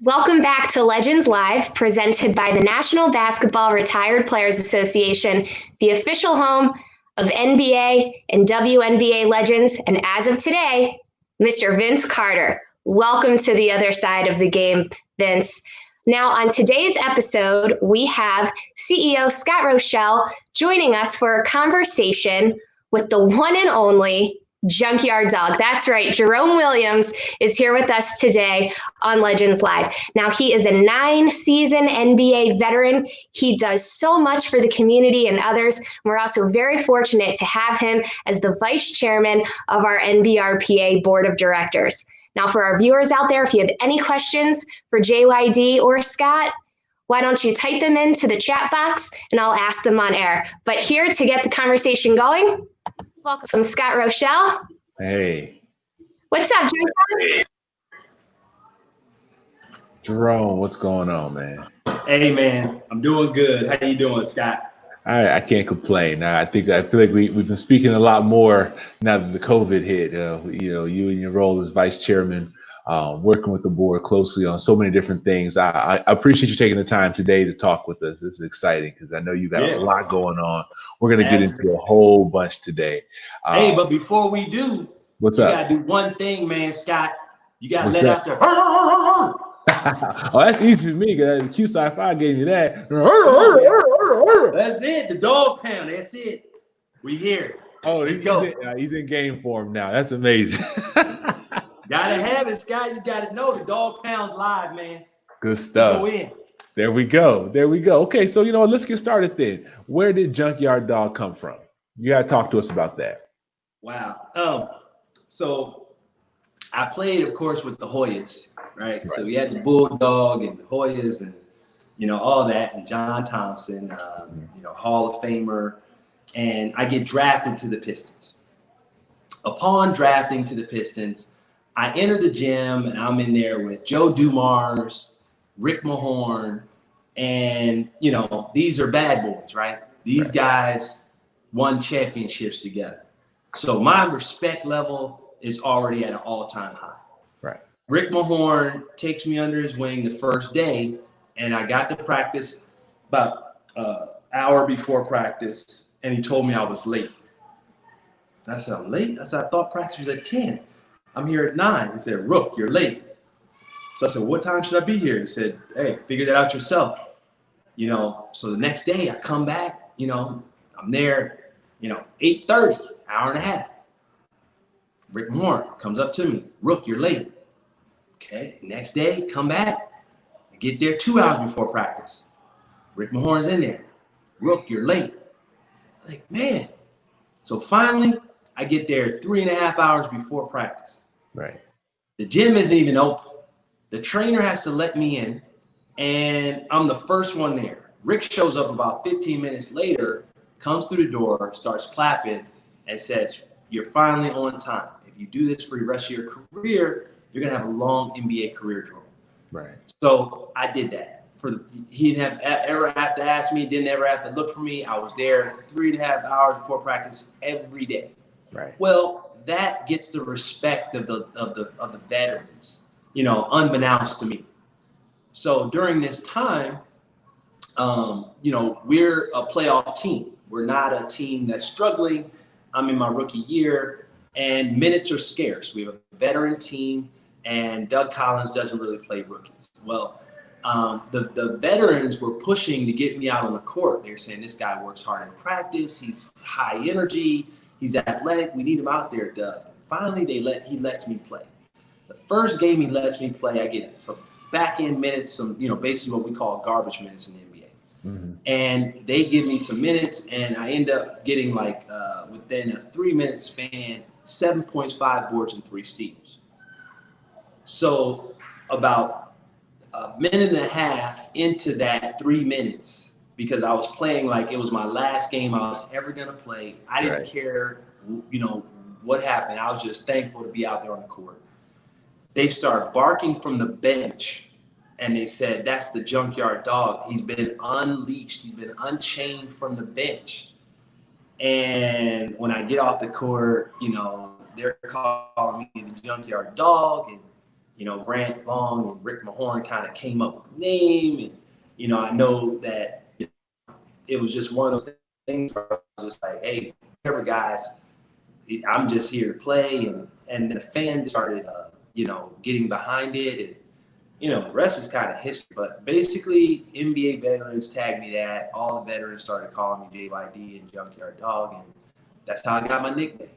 Welcome back to Legends Live, presented by the National Basketball Retired Players Association, the official home of NBA and WNBA legends, and as of today, Mr. Vince Carter. Welcome to the other side of the game, Vince. Now, on today's episode, we have CEO Scott Rochelle joining us for a conversation with the one and only Junkyard Dog. That's right. Jerome Williams is here with us today on Legends Live. Now, he is a 9-season NBA veteran. He does so much for the community and others. We're also very fortunate to have him as the vice chairman of our NBRPA board of directors. Now, for our viewers out there, if you have any questions for JYD or Scott, why don't you type them into the chat box and I'll ask them on air. But here to get the conversation going, welcome, Scott Rochelle. Hey. What's up, Jerome? Jerome, what's going on, man? Hey, man. I'm doing good. How you doing, Scott? I can't complain. I feel like we've been speaking a lot more now that the COVID hit. You and your role as vice chairman, working with the board closely on so many different things. I appreciate you taking the time today to talk with us. This is exciting because I know you've got a lot going on. We're going to get into a whole bunch today. Hey, but before we do, what's you up? got to do one thing, man, Scott. You got to let out the... Oh, that's easy for me because Q Sci-Fi gave me that. That's it. The dog pound. That's it. We here. Oh, he's in game form now. That's amazing. Gotta have it, Scott. You gotta know the dog pound's live, man. Good stuff. Go in. There we go. Okay, so let's get started then. Where did Junkyard Dog come from? You gotta talk to us about that. Wow. So I played, of course, with the Hoyas, right? So we had the Bulldog and the Hoyas and all that, and John Thompson, Hall of Famer, and I get drafted to the Pistons. Upon drafting to the Pistons, I enter the gym and I'm in there with Joe Dumars, Rick Mahorn, and these are bad boys, right? These guys won championships together. So my respect level is already at an all-time high. Right. Rick Mahorn takes me under his wing the first day, and I got to practice about an hour before practice, and he told me I was late. And I said, I'm late? I said, I thought practice was at 10. I'm here at 9. He said, Rook, you're late. So I said, what time should I be here? He said, hey, figure that out yourself. So the next day I come back, I'm there, 8:30, hour and a half. Rick Mahorn comes up to me, Rook, you're late. Okay, next day, come back. I get there 2 hours before practice. Rick Mahorn's in there. Rook, you're late. Like, man. So finally, I get there 3.5 hours before practice. Right. The gym isn't even open. The trainer has to let me in, and I'm the first one there. Rick shows up about 15 minutes later, comes through the door, starts clapping, and says, you're finally on time. If you do this for the rest of your career, you're going to have a long NBA career, Jerome. Right. So I did that. He didn't ever have to ask me, didn't ever have to look for me. I was there 3.5 hours before practice every day. Right. Well, that gets the respect of the veterans, unbeknownst to me. So during this time, we're a playoff team. We're not a team that's struggling. I'm in my rookie year, and minutes are scarce. We have a veteran team, and Doug Collins doesn't really play rookies. Well, the veterans were pushing to get me out on the court. They were saying, this guy works hard in practice. He's high energy. He's athletic. We need him out there, Doug. Finally, he lets me play. The first game he lets me play, I get some back-end minutes, some, basically what we call garbage minutes in the NBA. Mm-hmm. And they give me some minutes, and I end up getting within a 3-minute span, 7 points, 5 boards, and 3 steals. So about a minute and a half into that 3 minutes, because I was playing like it was my last game I was ever going to play. I didn't care, what happened. I was just thankful to be out there on the court. They start barking from the bench, and they said, that's the Junkyard Dog. He's been unleashed. He's been unchained from the bench. And when I get off the court, they're calling me the Junkyard Dog, and Grant Long and Rick Mahorn kind of came up with a name. And, I know that it was just one of those things where I was just like, hey, whatever, guys, I'm just here to play. And the fans started, getting behind it. And, the rest is kind of history. But basically, NBA veterans tagged me that. All the veterans started calling me JYD and Junkyard Dog. And that's how I got my nickname.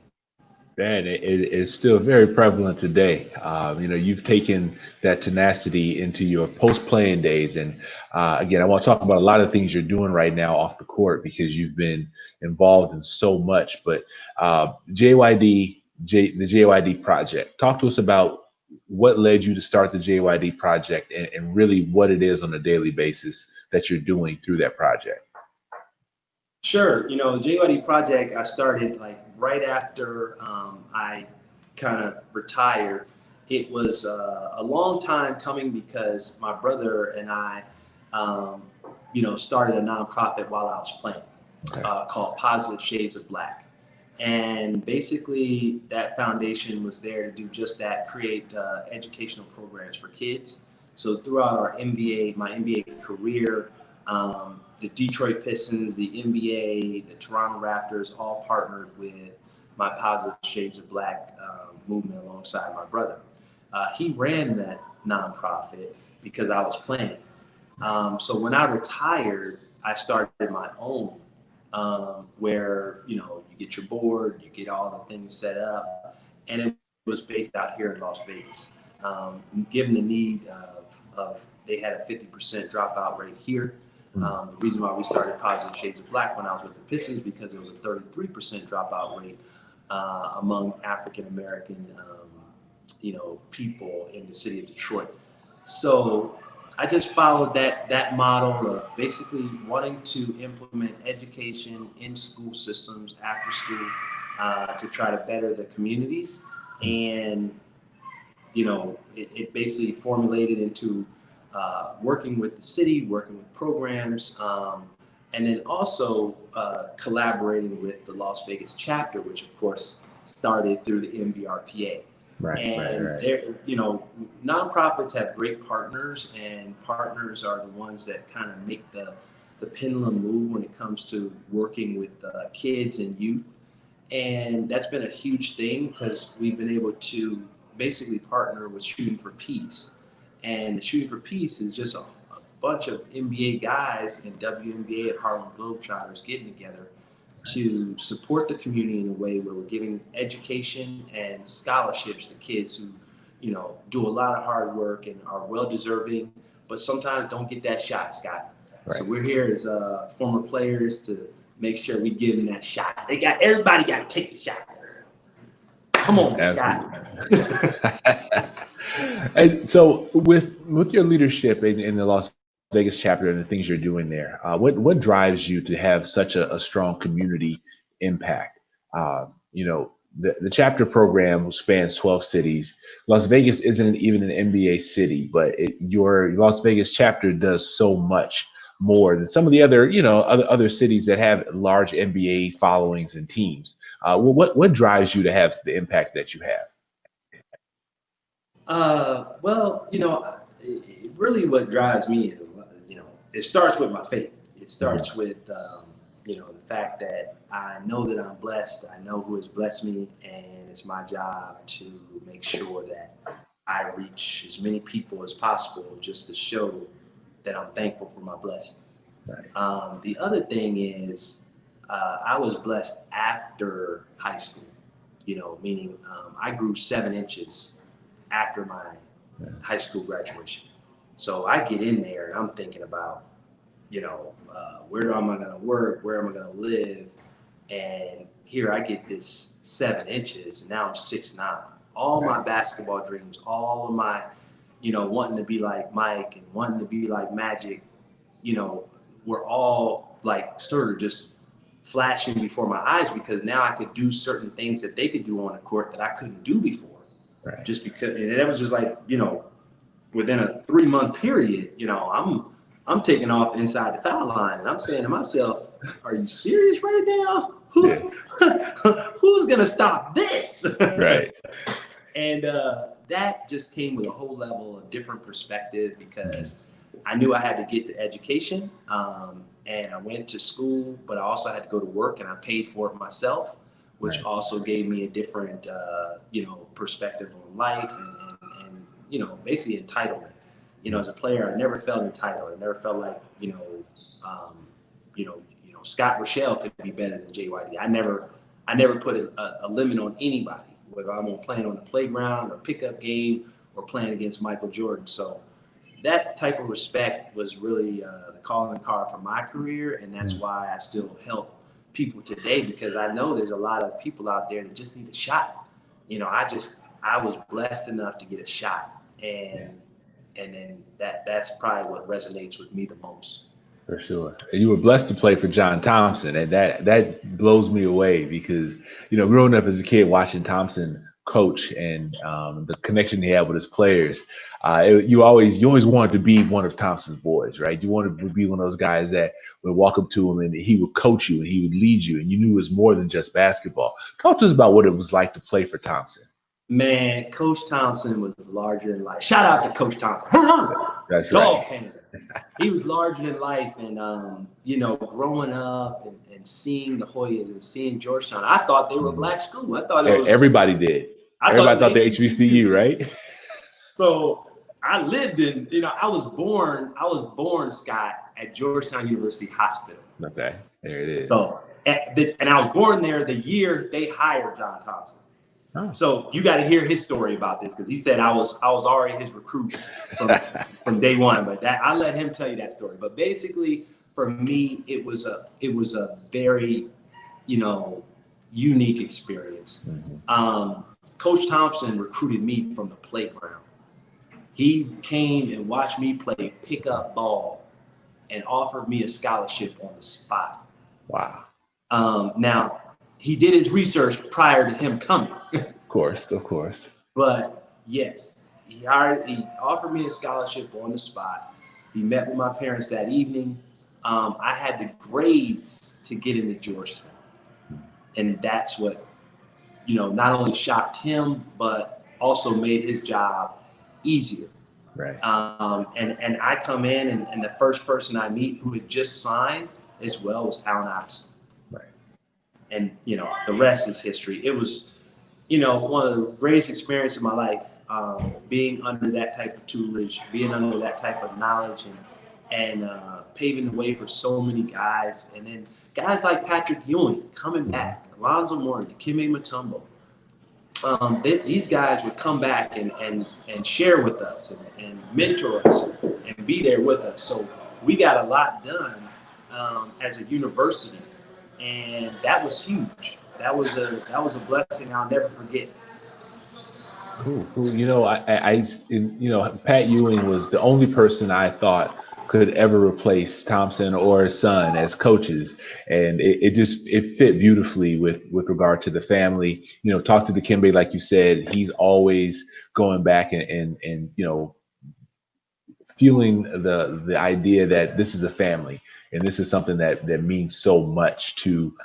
Man, it is still very prevalent today. You've taken that tenacity into your post-playing days. And again, I want to talk about a lot of things you're doing right now off the court because you've been involved in so much. But JYD, the JYD project, talk to us about what led you to start the JYD project and really what it is on a daily basis that you're doing through that project. Sure. The JYD project, I started like right after I kind of retired. It was a long time coming because my brother and I, started a nonprofit while I was playing called Positive Shades of Black. And basically that foundation was there to do just that, create educational programs for kids. So throughout my NBA career, the Detroit Pistons, the NBA, the Toronto Raptors all partnered with my Positive Shades of Black movement alongside my brother. He ran that nonprofit because I was playing. So when I retired, I started my own where, you get your board, you get all the things set up, and it was based out here in Las Vegas. Given the need of they had a 50% dropout rate here. The reason why we started Positive Shades of Black when I was with the Pistons because there was a 33% dropout rate among African American, people in the city of Detroit. So I just followed that model of basically wanting to implement education in school systems after school to try to better the communities, and it basically formulated into working with the city, working with programs, and then also collaborating with the Las Vegas chapter, which of course started through the MVRPA. Right. Nonprofits have great partners, and partners are the ones that kind of make the pendulum move when it comes to working with kids and youth. And that's been a huge thing because we've been able to basically partner with Shooting for Peace. And the Shooting for Peace is just a bunch of NBA guys and WNBA and Harlem Globetrotters getting together to support the community in a way where we're giving education and scholarships to kids who, do a lot of hard work and are well-deserving, but sometimes don't get that shot, Scott. Right. So we're here as former players to make sure we give them that shot. Everybody got to take the shot. Come on, absolutely. Scott. And so with your leadership in the Las Vegas chapter and the things you're doing there, what drives you to have such a strong community impact? The chapter program spans 12 cities. Las Vegas isn't even an NBA city, but your Las Vegas chapter does so much more than some of the other, other cities that have large NBA followings and teams. What drives you to have the impact that you have? Really what drives me is, it starts with my faith. It starts with, the fact that I know that I'm blessed. I know who has blessed me, and it's my job to make sure that I reach as many people as possible just to show that I'm thankful for my blessings. Right. The other thing is I was blessed after high school, meaning I grew 7 inches after my high school graduation. So I get in there and I'm thinking about, where am I going to work? Where am I going to live? And here I get this 7 inches and now I'm 6'9". All my basketball dreams, all of my, wanting to be like Mike and wanting to be like Magic, were all like sort of just flashing before my eyes because now I could do certain things that they could do on the court that I couldn't do before. Right. Just because, and that was just like, within a 3-month period, I'm taking off inside the foul line and I'm saying to myself, are you serious right now? Who's going to stop this? Right. And that just came with a whole level of different perspective because I knew I had to get to education, and I went to school, but I also had to go to work, and I paid for it myself, which also gave me a different, perspective on life and basically entitlement. As a player, I never felt entitled. I never felt like, Scott Rochelle could be better than JYD. I never put a limit on anybody, whether I'm playing on the playground or pickup game or playing against Michael Jordan. So that type of respect was really the calling card for my career, and that's why I still help people today, because I know there's a lot of people out there that just need a shot. I was blessed enough to get a shot, and then that's probably what resonates with me the most. For sure. And you were blessed to play for John Thompson, and that blows me away because, growing up as a kid watching Thompson coach and the connection he had with his players, you always wanted to be one of Thompson's boys, right? You wanted to be one of those guys that would walk up to him and he would coach you and he would lead you, and you knew it was more than just basketball. Talk to us about what it was like to play for Thompson. Man, Coach Thompson was larger than life. Shout out to Coach Thompson. That's Dog right. painter. He was larger than life, and growing up and seeing the Hoyas and seeing Georgetown, I thought they were a black school. I thought it was. Everybody did. Everybody thought they HBCU, right? So I lived in, I was born, Scott, at Georgetown University Hospital. Okay, there it is. So, and I was born there the year they hired John Thompson. Oh. So you got to hear his story about this, because he said I was already his recruit from day one. But I let him tell you that story. But basically, for me, it was a very, unique experience. Mm-hmm. Coach Thompson recruited me from the playground. He came and watched me play pickup ball and offered me a scholarship on the spot. Wow. Now, he did his research prior to him coming. Of course. But yes, he offered me a scholarship on the spot. He met with my parents that evening. I had the grades to get into Georgetown. And that's what, not only shocked him, but also made his job easier. Right. And I come in, and the first person I meet who had just signed as well was Allen Iverson. Right. And, the rest is history. It was, one of the greatest experiences of my life, being under that type of tutelage, being under that type of knowledge, and paving the way for so many guys. And then guys like Patrick Ewing coming back, Alonzo Mourning, Dikembe Mutombo. These guys would come back and share with us and mentor us and be there with us. So we got a lot done as a university, and that was huge. That was a blessing I'll never forget. Cool. Pat Ewing was the only person I thought could ever replace Thompson or his son as coaches, and it fit beautifully with regard to the family. Talk to Dikembe, like you said, he's always going back and feeling the idea that this is a family and this is something that means so much to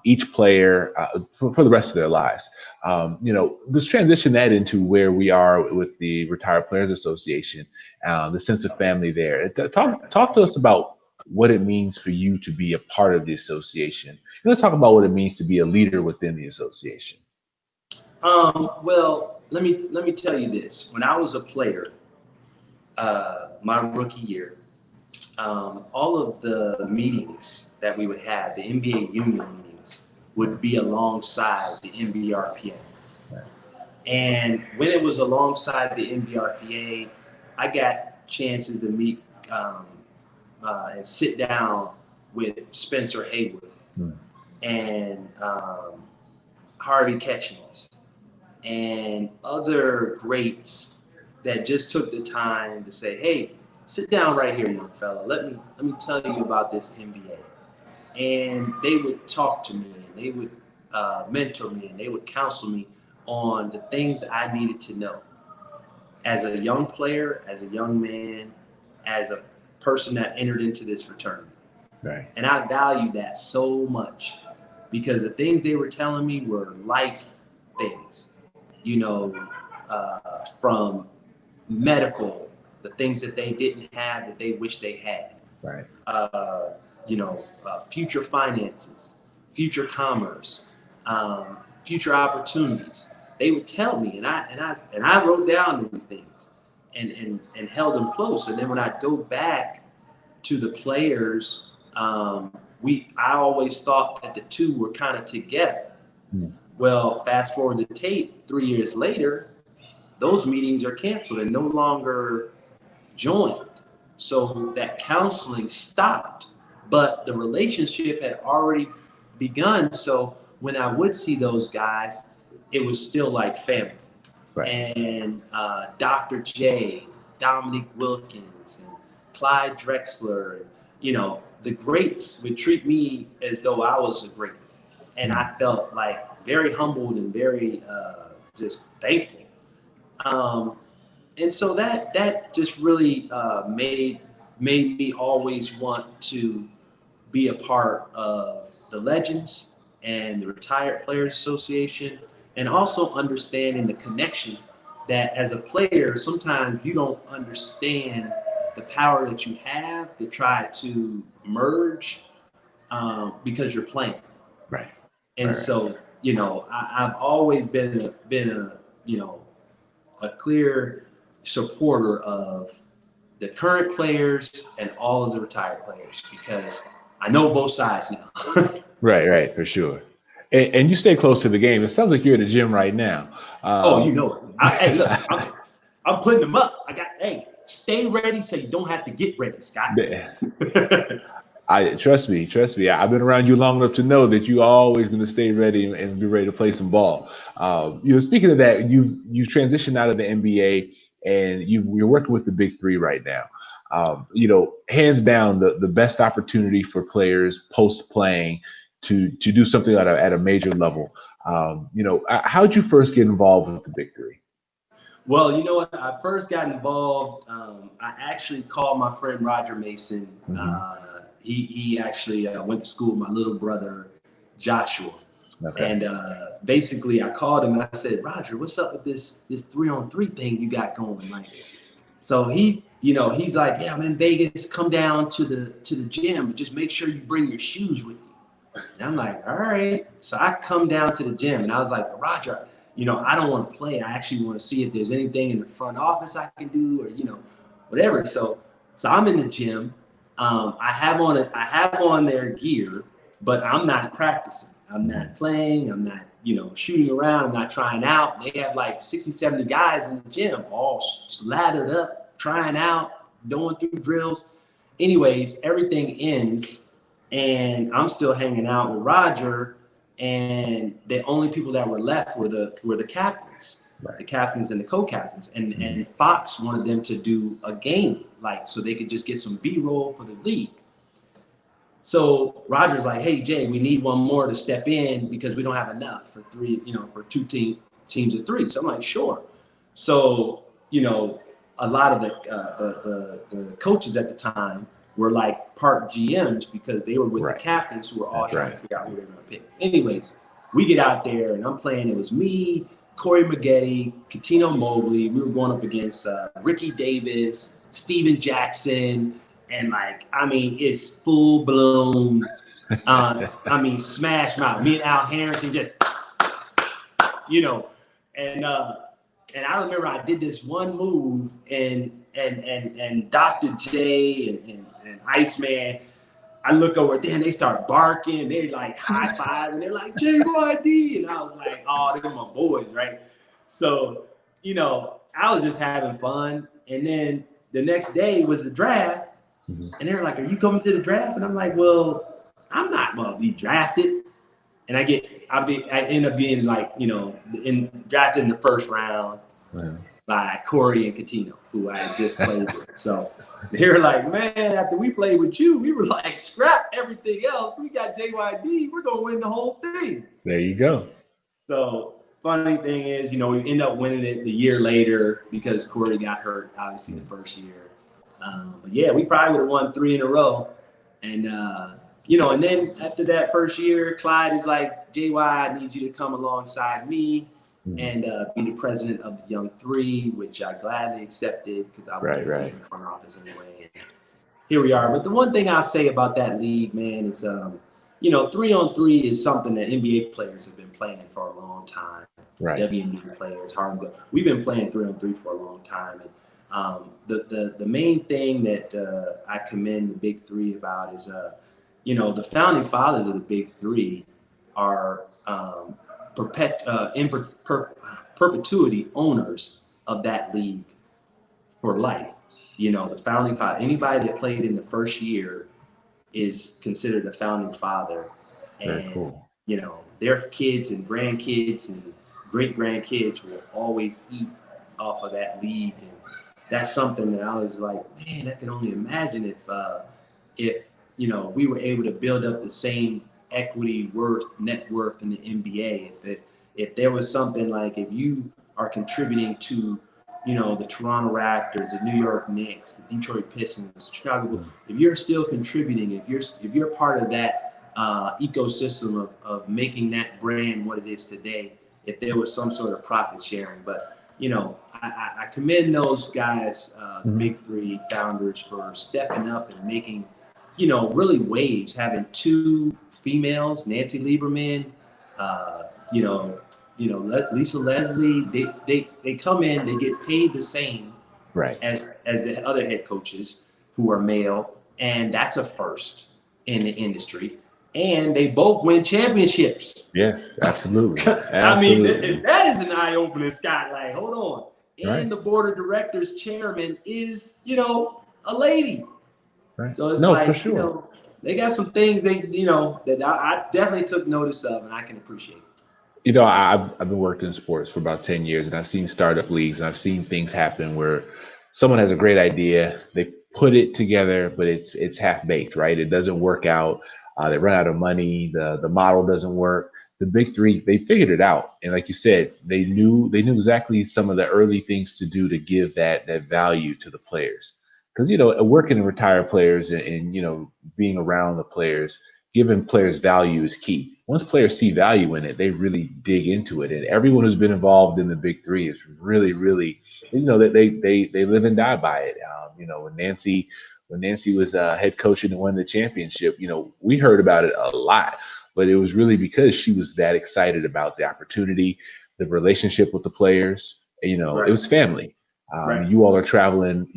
each player for the rest of their lives. Let's transition that into where we are with the Retired Players Association, the sense of family there. Talk to us about what it means for you to be a part of the association. Let's talk about what it means to be a leader within the association. Well, let me tell you this. When I was a player, my rookie year, all of the meetings that we would have, the NBA union meetings, would be alongside the NBRPA. And when it was alongside the NBRPA, I got chances to meet and sit down with Spencer Haywood and Harvey Ketchens and other greats that just took the time to say, hey, sit down right here, young fella. Let me tell you about this NBA. And they would talk to me, and they would mentor me, and they would counsel me on the things that I needed to know as a young player, as a young man, as a person that entered into this fraternity. Right. And I valued that so much, because the things they were telling me were life things. from medical, the things that they didn't have that they wish they had. Right. Future finances, future commerce, future opportunities. They would tell me, and I wrote down these things and held them close. And then when I go back to the players, I always thought that the two were kind of together. Well, fast forward the tape 3 years later, those meetings are canceled and no longer joined. So that counseling stopped, but the relationship had already begun. So when I would see those guys, it was still like family. Right. And Dr. J, Dominic Wilkins, and Clyde Drexler, the greats would treat me as though I was a great. And I felt like very humbled and very just thankful. And so that just really made me always want to be a part of the Legends and the Retired Players Association, and also understanding the connection that as a player, sometimes you don't understand the power that you have to try to merge because you're playing. Right. And so, I've always been a clear supporter of the current players and all of the retired players, because I know both sides now. Right, for sure. And you stay close to the game. It sounds like you're at the gym right now. You know it. Hey, look, I'm putting them up. Stay ready so you don't have to get ready, Scott. Trust me. I've been around you long enough to know that you're always going to stay ready and be ready to play some ball. Speaking of that, you've transitioned out of the NBA and you're working with the Big Three right now. Hands down, the best opportunity for players post playing to do something at a major level. How'd you first get involved with the Big Three? Well, you know what? I first got involved. I actually called my friend Roger Mason. He actually went to school with my little brother, Joshua. Okay. And basically, I called him and I said, Roger, what's up with this 3-on-3 thing you got going? So he's like, yeah, I'm in Vegas. Come down to the gym, but just make sure you bring your shoes with you. And I'm like, all right. So I come down to the gym and I was like, Roger, I don't want to play. I actually want to see if there's anything in the front office I can do, or whatever. So I'm in the gym. I have on their gear, but I'm not practicing. I'm not playing. I'm not, shooting around. I'm not trying out. They have like 60, 70 guys in the gym, all slathered up, trying out, going through drills. Anyways, everything ends, and I'm still hanging out with Roger. And the only people that were left were the captains, right. The captains and the co-captains. And Fox wanted them to do a game, so they could just get some B-roll for the league. So Roger's like, hey, Jay, we need one more to step in because we don't have enough for for two teams of three. So I'm like, sure. So, a lot of the coaches at the time were like part GMs because they were with the captains who were all trying to figure out who they were going to pick. Anyways, we get out there and I'm playing. It was me, Corey Maggette, Katino Mobley. We were going up against Ricky Davis, Steven Jackson, and it's full blown. Smash mouth. Me and Al Harrington just, and I remember I did this one move and Dr. J and Iceman, I look over there and they start barking. They like high five and they're like JYD, and I was like, oh, they're my boys, right? So, I was just having fun. And then the next day was the draft. And they're like, are you coming to the draft? And I'm like, well, I'm not going to be drafted. And I end up being drafted in the first round by Corey and Katino, who I had just played with. So they're like, man, after we played with you, we were like, scrap everything else. We got JYD. We're going to win the whole thing. There you go. So funny thing is, we end up winning it the year later because Corey got hurt, obviously, the first year. But yeah, we probably would have won 3 in a row. And, and then after that first year, Clyde is like, JY, I need you to come alongside me. and be the president of the Young Three, which I gladly accepted because I wanted to be in the front office anyway. And here we are. But the one thing I'll say about that league, man, is 3-on-3 is something that NBA players have been playing for a long time. Right. WNBA players, we've been playing 3-on-3 for a long time. And the main thing that I commend the Big Three about is, the founding fathers of the Big Three are in perpetuity owners of that league for life. The founding father, anybody that played in the first year is considered a founding father. Very And, cool. Their kids and grandkids and great grandkids will always eat off of that league. And that's something that I was like, man, I can only imagine if we were able to build up the same equity net worth in the NBA. If there was something like, if you are contributing to, the Toronto Raptors, the New York Knicks, the Detroit Pistons, the Chicago Bulls, if you're still contributing, if you're part of that ecosystem of making that brand what it is today, if there was some sort of profit sharing. But I commend those guys, the Big Three founders, for stepping up and making really waves, having two females, Nancy Lieberman, Lisa Leslie. They come in, they get paid the same as the other head coaches who are male, and that's a first in the industry. And they both win championships. Yes, absolutely. I mean, that is an eye-opener, Scott. Like, hold on. And the board of directors chairman is, a lady. Right. So it's for sure. They got some things that I definitely took notice of, and I can appreciate. I've been working in sports for about 10 years, and I've seen startup leagues, and I've seen things happen where someone has a great idea, they put it together, but it's half-baked, right? It doesn't work out. They run out of money. The model doesn't work. The Big Three, they figured it out. And like you said, they knew exactly some of the early things to do to give that value to the players. Because, working in retired players and being around the players, giving players value is key. Once players see value in it, they really dig into it. And everyone who's been involved in the Big Three is really, really, that they live and die by it. When Nancy was head coaching and won the championship, we heard about it a lot, but it was really because she was that excited about the opportunity, the relationship with the players. It was family. You all are traveling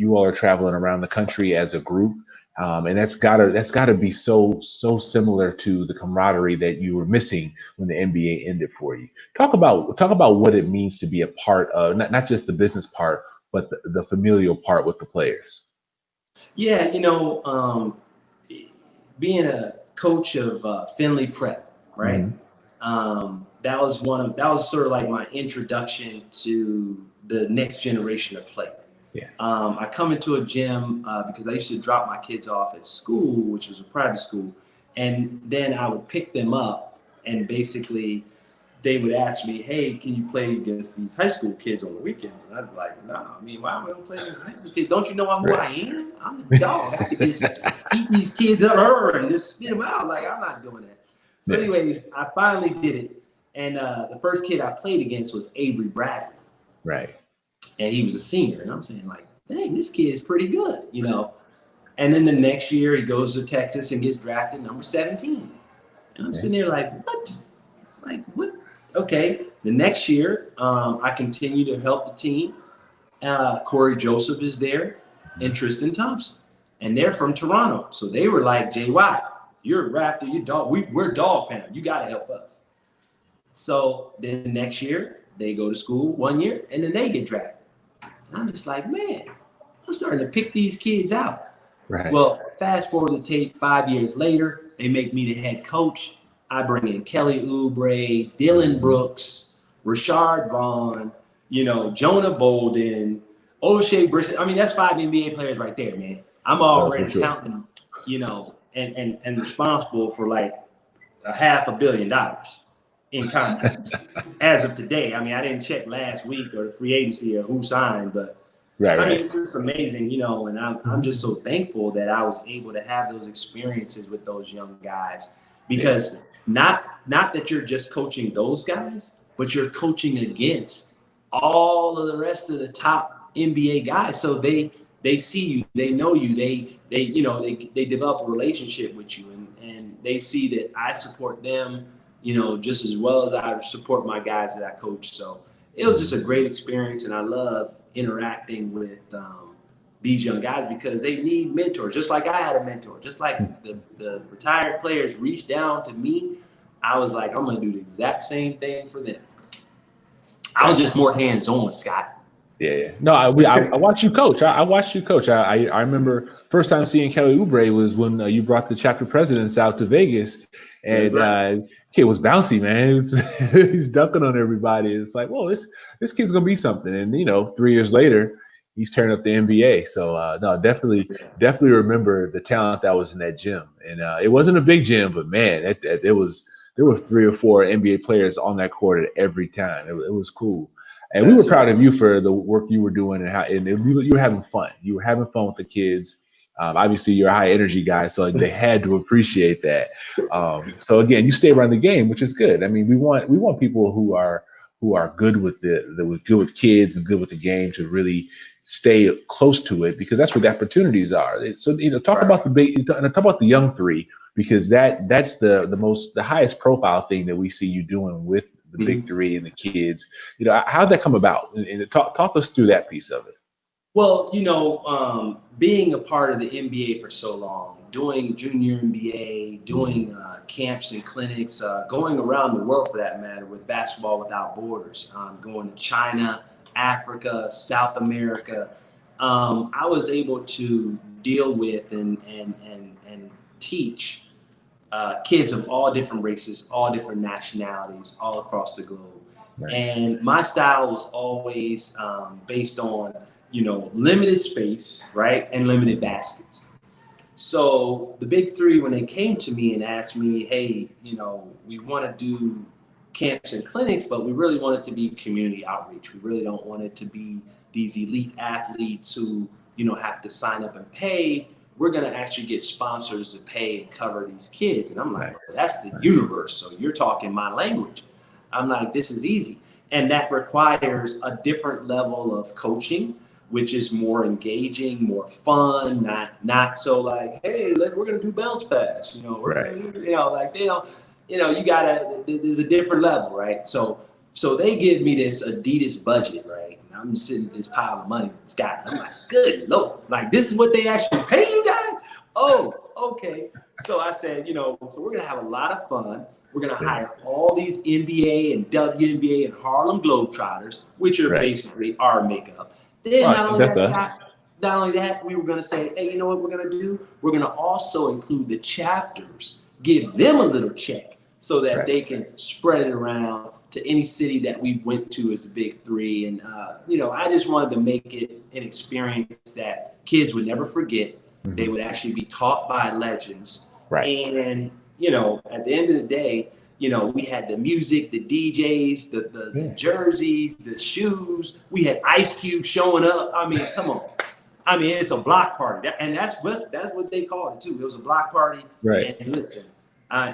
around the country as a group. And that's gotta be so similar to the camaraderie that you were missing when the NBA ended for you. Talk about what it means to be a part of not just the business part, but the familial part with the players. Yeah, being a coach of Finley Prep, right? That was sort of like my introduction to the next generation of play. Yeah. I come into a gym because I used to drop my kids off at school, which was a private school, and then I would pick them up, and basically they would ask me, "Hey, can you play against these high school kids on the weekends?" And I'd be like, "No, why am I going to play against high school kids? Don't you know who I am? I'm the dog. I could just keep these kids up and just spit them out. Like, I'm not doing that." So anyways, I finally did it. And the first kid I played against was Avery Bradley. Right. And he was a senior. And I'm saying, like, dang, this kid is pretty good, And then the next year he goes to Texas and gets drafted number 17. And I'm sitting there like, what? Like, what? Okay. The next year, I continue to help the team. Corey Joseph is there and Tristan Thompson. And they're from Toronto. So they were like, JY, you're a Raptor, you're dog. We're dog pound. You got to help us. So then the next year, they go to school 1 year, and then they get drafted. And I'm just like, man, I'm starting to pick these kids out. Right. Well, fast forward the tape 5 years later, they make me the head coach. I bring in Kelly Oubre, Dylan Brooks, Rashard Vaughn, Jonah Bolden, O'Shea Brissett. I mean, that's 5 NBA players right there, man. I'm already counting, and responsible for like $500 million in contracts as of today. I mean, I didn't check last week or the free agency or who signed, but I mean, it's just amazing, and I'm just so thankful that I was able to have those experiences with those young guys, because not that you're just coaching those guys, but you're coaching against all of the rest of the top NBA guys. So they see you, they know you, they develop a relationship with you, and they see that I support them, just as well as I support my guys that I coach. So it was just a great experience, and I love interacting with these young guys because they need mentors, just like I had a mentor, just like the retired players reached down to me. I was like, I'm gonna do the exact same thing for them. I was just more hands-on, Scott. Yeah. No, I watched you coach. I watched you coach. I remember first time seeing Kelly Oubre was when you brought the chapter presidents out to Vegas, and kid was bouncy, man. He's dunking on everybody. It's like, whoa, this kid's gonna be something. And 3 years later, he's turning up the NBA. So no, definitely remember the talent that was in that gym. And it wasn't a big gym, but man, there were 3 or 4 NBA players on that court at every time. It was cool. And we were proud of you for the work you were doing and you were having fun. You were having fun with the kids. Obviously, you're a high energy guy, so they had to appreciate that. So again, you stay around the game, which is good. I mean, we want people who are good with good with kids and good with the game to really stay close to it because that's where the opportunities are. So talk about the young three because that's the highest profile thing that we see you doing with the big three and the kids. How'd that come about? And talk us through that piece of it. Well, being a part of the NBA for so long, doing junior NBA, doing camps and clinics, going around the world for that matter with Basketball Without Borders, going to China, Africa, South America, I was able to deal with and teach kids of all different races, all different nationalities, all across the globe. Right. And my style was always based on, limited space, right, and limited baskets. So the big three, when they came to me and asked me, hey, we want to do camps and clinics, but we really want it to be community outreach. We really don't want it to be these elite athletes who, have to sign up and pay. We're going to actually get sponsors to pay and cover these kids. And I'm like, well, that's the universe. So you're talking my language. I'm like, this is easy. And that requires a different level of coaching, which is more engaging, more fun, not so like, hey, we're going to do bounce pass. You gotta, there's a different level, right? So they give me this Adidas budget, right? And I'm sitting with this pile of money, Scott. I'm like, good Lord, like this is what they actually pay you guys? Oh, okay. So I said, so we're gonna have a lot of fun. We're gonna hire all these NBA and WNBA and Harlem Globetrotters, which are basically our makeup. Then not only that, we were gonna say, hey, you know what we're gonna do? We're gonna also include the chapters, give them a little check so that they can spread it around to any city that we went to as the big three. And, I just wanted to make it an experience that kids would never forget. Mm-hmm. They would actually be taught by legends. Right. And, at the end of the day, we had the music, the DJs, the jerseys, the shoes. We had Ice Cube showing up. I mean, come on. I mean, it's a block party. And that's what they called it, too. It was a block party. Right. And listen,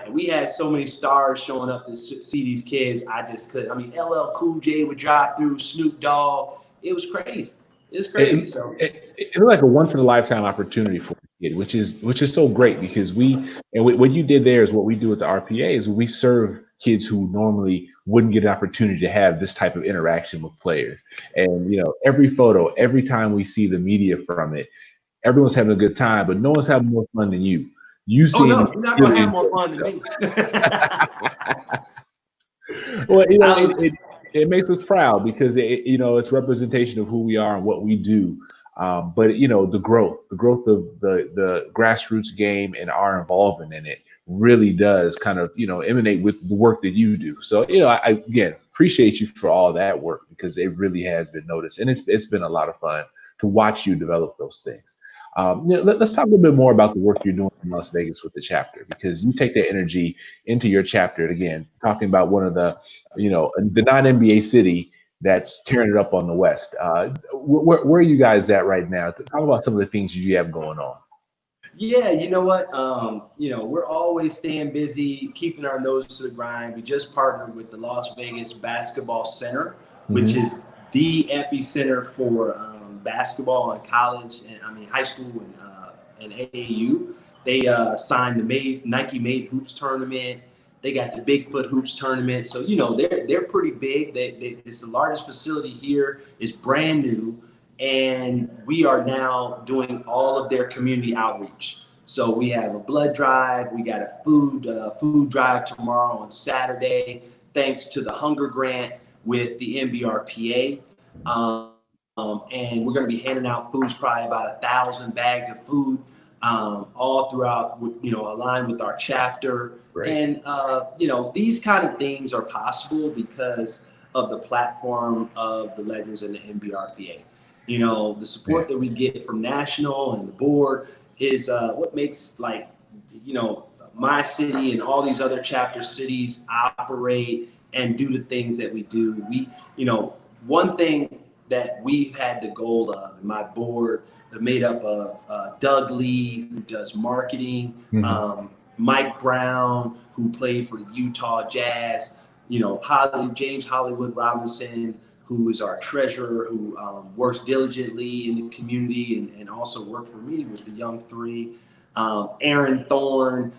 we had so many stars showing up to see these kids. I just couldn't. I mean, LL Cool J would drive through, Snoop Dogg. It was crazy. It's crazy. It was like a once in a lifetime opportunity for a kid, which is so great because what you did there is what we do at the RPA is we serve kids who normally wouldn't get an opportunity to have this type of interaction with players. And every photo, every time we see the media from it, everyone's having a good time, but no one's having more fun than you. You're not going to have more fun than me. Well, it makes us proud because it's representation of who we are and what we do. But the growth of the grassroots game and our involvement in it really does kind of emanate with the work that you do. So I again appreciate you for all that work because it really has been noticed, and it's been a lot of fun to watch you develop those things. Let's talk a little bit more about the work you're doing in Las Vegas with the chapter, because you take that energy into your chapter. And again, talking about one of the non-NBA city that's tearing it up on the West. Where are you guys at right now? Talk about some of the things you have going on. Yeah, you know what? We're always staying busy, keeping our nose to the grind. We just partnered with the Las Vegas Basketball Center, which is the epicenter for basketball in college and high school and AAU. They signed the Nike Made Hoops tournament. They got the Bigfoot Hoops tournament. So they're pretty big. It's the largest facility here. It's brand new. And we are now doing all of their community outreach. So we have a blood drive. We got a food drive tomorrow on Saturday, thanks to the Hunger Grant with the NBRPA. And we're going to be handing out foods, probably about 1,000 bags of food, all throughout, aligned with our chapter. Right. And, these kind of things are possible because of the platform of the Legends and the NBRPA. The support that we get from national and the board is what makes my city and all these other chapter cities operate and do the things that we do. One thing that we've had the goal of, my board, made up of Doug Lee, who does marketing, Mike Brown, who played for the Utah Jazz, James Hollywood Robinson, who is our treasurer, who works diligently in the community and also worked for me with the Young Three. Aaron Thorne,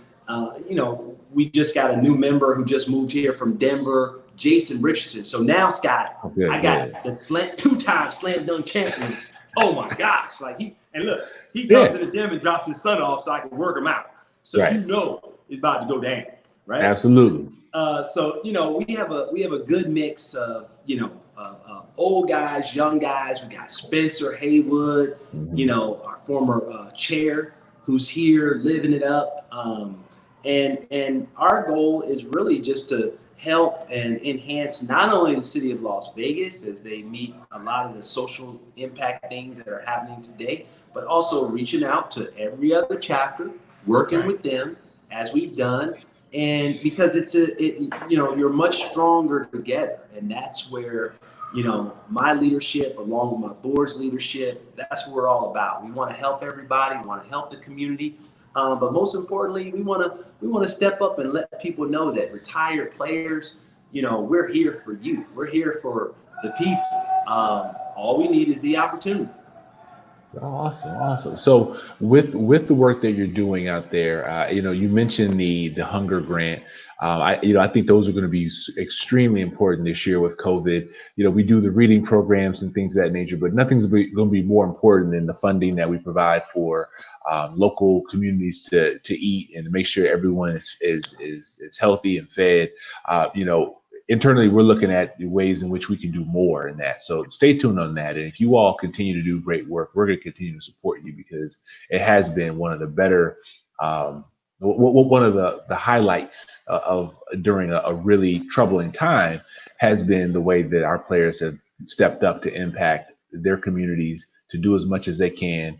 we just got a new member who just moved here from Denver, Jason Richardson. So now, Scott, I got the two-time slam dunk champion. Oh my gosh! He comes to the gym and drops his son off so I can work him out. So it's about to go down, right? Absolutely. So we have a good mix of old guys, young guys. We got Spencer Haywood, our former chair, who's here living it up. And our goal is really just to help and enhance not only the city of Las Vegas as they meet a lot of the social impact things that are happening today, but also reaching out to every other chapter, working with them as we've done. And because you're much stronger together. And that's where, my leadership, along with my board's leadership, that's what we're all about. We want to help everybody. We want to help the community. But most importantly, we want to step up and let people know that retired players, we're here for you. We're here for the people. All we need is the opportunity. Awesome. So with the work that you're doing out there, you mentioned the Hunger Grant. I think those are going to be extremely important this year with COVID. We do the reading programs and things of that nature, but nothing's going to be more important than the funding that we provide for local communities to eat and to make sure everyone is healthy and fed. Internally, we're looking at the ways in which we can do more in that. So stay tuned on that. And if you all continue to do great work, we're going to continue to support you because it has been one of the better, one of the highlights of during a really troubling time has been the way that our players have stepped up to impact their communities, to do as much as they can.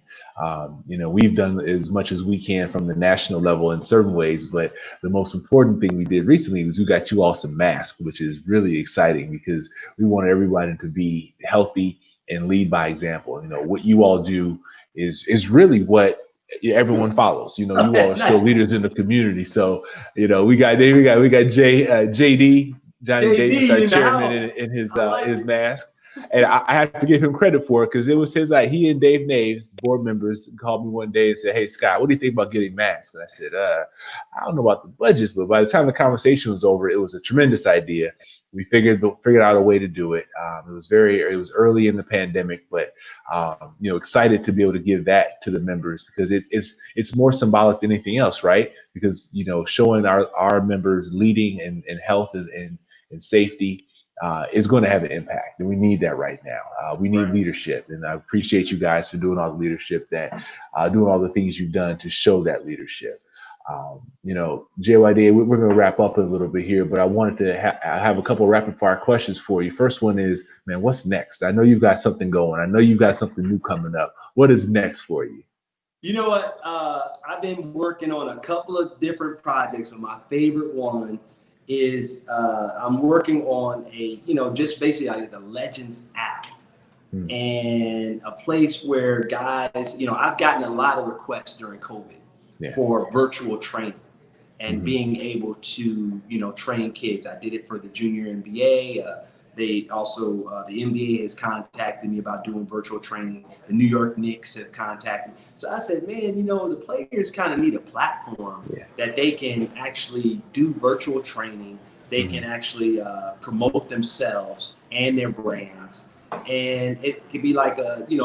We've done as much as we can from the national level in certain ways, but the most important thing we did recently was we got you all some masks, which is really exciting because we want everybody to be healthy and lead by example. What you all do is really what everyone follows. You all are still leaders in the community. So, we got JD, Johnny Davis, our chairman, in his mask. And I have to give him credit for it because it was he and Dave Naves, board members, called me one day and said, "Hey, Scott, what do you think about getting masks?" And I said, "I don't know about the budgets, but by the time the conversation was over, it was a tremendous idea. We figured out a way to do it. It was early in the pandemic, but excited to be able to give that to the members because it's more symbolic than anything else, right? Because showing our members leading in health and safety is going to have an impact, and we need that right now. We need leadership, and I appreciate you guys for doing all the leadership doing all the things you've done to show that leadership. JYD, we're going to wrap up a little bit here, but I wanted to have a couple rapid fire questions for you. First one is, man, what's next? I know you've got something going. I know you've got something new coming up. What is next for you? You know what? I've been working on a couple of different projects, but my favorite one is I'm working on just basically like the Legends app and a place where guys, I've gotten a lot of requests during COVID for virtual training and being able to, train kids. I did it for the junior NBA. They also, the NBA has contacted me about doing virtual training. The New York Knicks have contacted me. So I said, man, the players kind of need a platform that they can actually do virtual training. They can actually promote themselves and their brands. And it could be like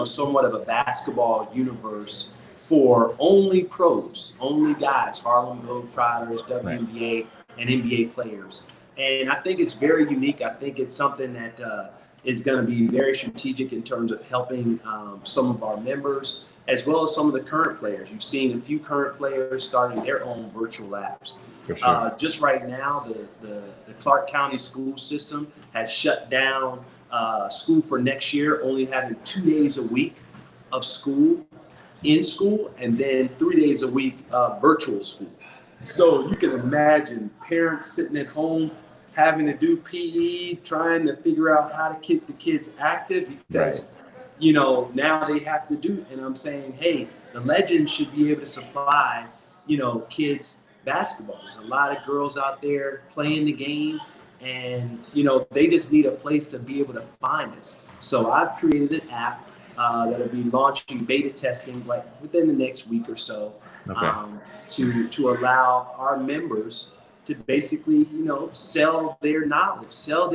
somewhat of a basketball universe for only pros, only guys, Harlem Globetrotters, WNBA, and NBA players. And I think it's very unique. I think it's something that is going to be very strategic in terms of helping some of our members, as well as some of the current players. You've seen a few current players starting their own virtual labs. For sure. Just right now, the Clark County school system has shut down school for next year, only having 2 days a week of school, in school, and then 3 days a week virtual school. So you can imagine parents sitting at home having to do PE, trying to figure out how to keep the kids active because, now they have to do. And I'm saying, hey, the Legends should be able to supply, kids basketball. There's a lot of girls out there playing the game and, they just need a place to be able to find us. So I've created an app that'll be launching beta testing like within the next week or so. To allow our members to basically, sell their knowledge, sell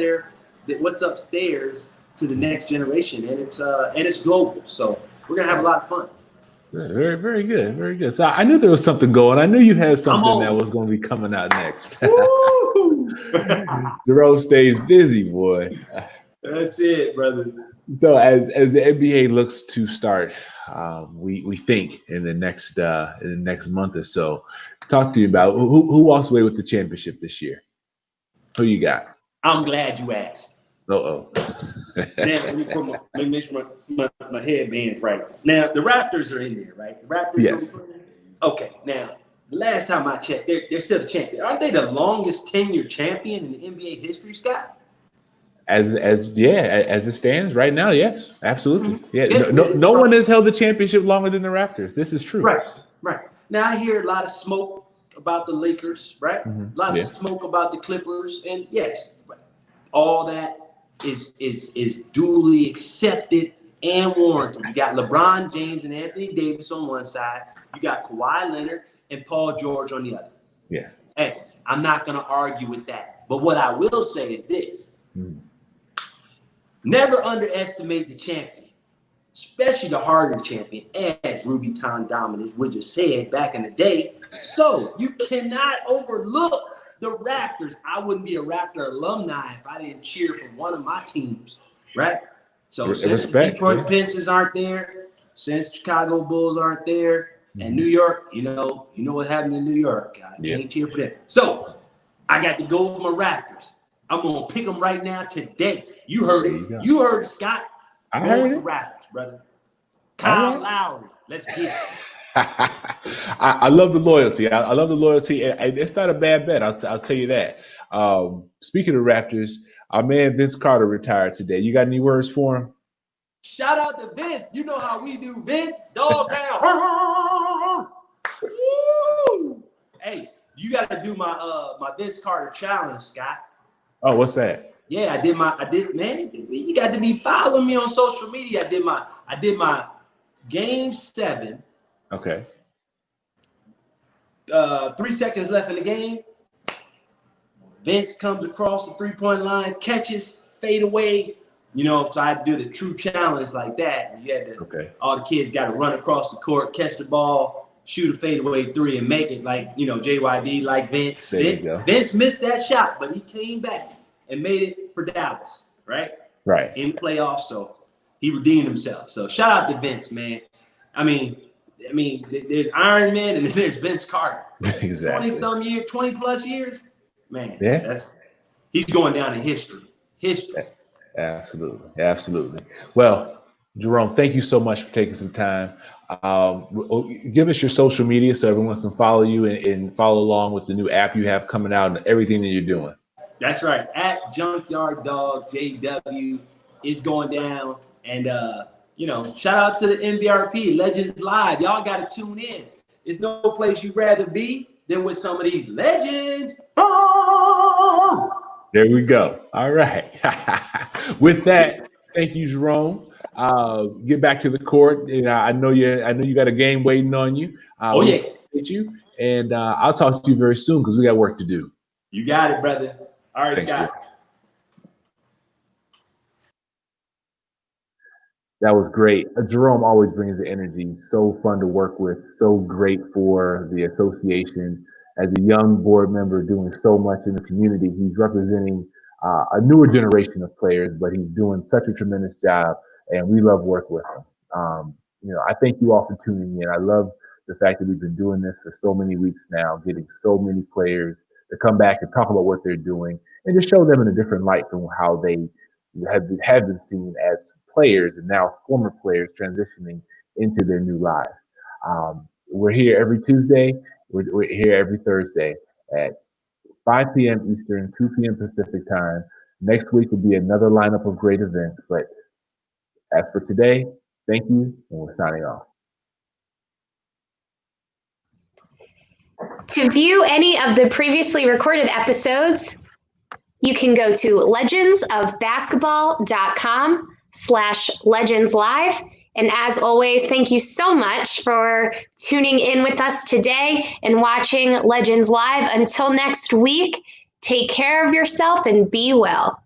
what's upstairs to the next generation, and it's global. So we're gonna have a lot of fun. Very, very good, very good. So I knew there was something going. I knew you had something that was going to be coming out next. Jerome stays busy, boy. That's it, brother. So as the NBA looks to start, we think in the next month or so, talk to you about who walks away with the championship this year. Who you got? I'm glad you asked. Uh-oh. Now let me make sure my headband's right. Now the Raptors are in there, right? The Raptors. Yes. Okay. Now the last time I checked, they're still the champion. Aren't they the longest tenured champion in the NBA history, Scott? As it stands right now, yes, absolutely. Yeah, no one has held the championship longer than the Raptors. This is true. Right. Now I hear a lot of smoke about the Lakers, right? A lot of smoke about the Clippers, and yes, all that is duly accepted and warranted. You got LeBron James and Anthony Davis on one side. You got Kawhi Leonard and Paul George on the other. Yeah. Hey, I'm not going to argue with that. But what I will say is this. Never underestimate the champion, especially the harder champion, as Ruby Tom Dominance would just said back in the day. So you cannot overlook the Raptors. I wouldn't be a Raptor alumni if I didn't cheer for one of my teams, right? So since the Detroit Pistons aren't there, since Chicago Bulls aren't there, and New York, you know what happened in New York. I can't cheer for them. So I got to go with my Raptors. I'm going to pick them right now today. You heard it. You heard it, Scott. I heard the Raptors, brother. Kyle Lowry. Let's get it. I love the loyalty. I love the loyalty. And it's not a bad bet. I'll tell you that. Speaking of Raptors, our man Vince Carter retired today. You got any words for him? Shout out to Vince. You know how we do, Vince. Dog down. Woo! Hey, you got to do my Vince Carter challenge, Scott. Oh, what's that? Yeah, I did, man. You got to be following me on social media. I did my game 7. Okay. 3 seconds left in the game. Vince comes across the 3-point line, catches, fade away. So I had to do the true challenge like that. You had to, all the kids got to run across the court, catch the ball, shoot a fadeaway 3, and make it like, JYD, like Vince. Vince missed that shot, but he came back and made it for Dallas, right? Right. In the playoffs, so he redeemed himself. So shout out to Vince, man. I mean, there's Iron Man and then there's Vince Carter. Exactly. 20 plus years, man. Yeah. He's going down in history. Absolutely. Well, Jerome, thank you so much for taking some time. Give us your social media so everyone can follow you and follow along with the new app you have coming out and everything that you're doing. That's right. At Junkyard Dog JW is going down. And, shout out to the NBRP Legends Live. Y'all got to tune in. There's no place you'd rather be than with some of these legends. Oh! There we go. All right. With that, thank you, Jerome. Get back to the court. And I know you got a game waiting on you. Oh, we yeah. appreciate you, and I'll talk to you very soon because we got work to do. You got it, brother. All right, Thanks, Scott. Jerome. That was great. Jerome always brings the energy. So fun to work with. So great for the association. As a young board member doing so much in the community, he's representing a newer generation of players, but he's doing such a tremendous job, and we love working with him. I thank you all for tuning in. I love the fact that we've been doing this for so many weeks now, getting so many players to come back and talk about what they're doing and just show them in a different light from how they have been seen as players and now former players transitioning into their new lives. We're here every Tuesday. We're here every Thursday at 5 p.m. Eastern, 2 p.m. Pacific time. Next week will be another lineup of great events. But as for today, thank you, and we're signing off. To view any of the previously recorded episodes, you can go to legendsofbasketball.com/legendslive. And as always, thank you so much for tuning in with us today and watching Legends Live. Until next week, take care of yourself and be well.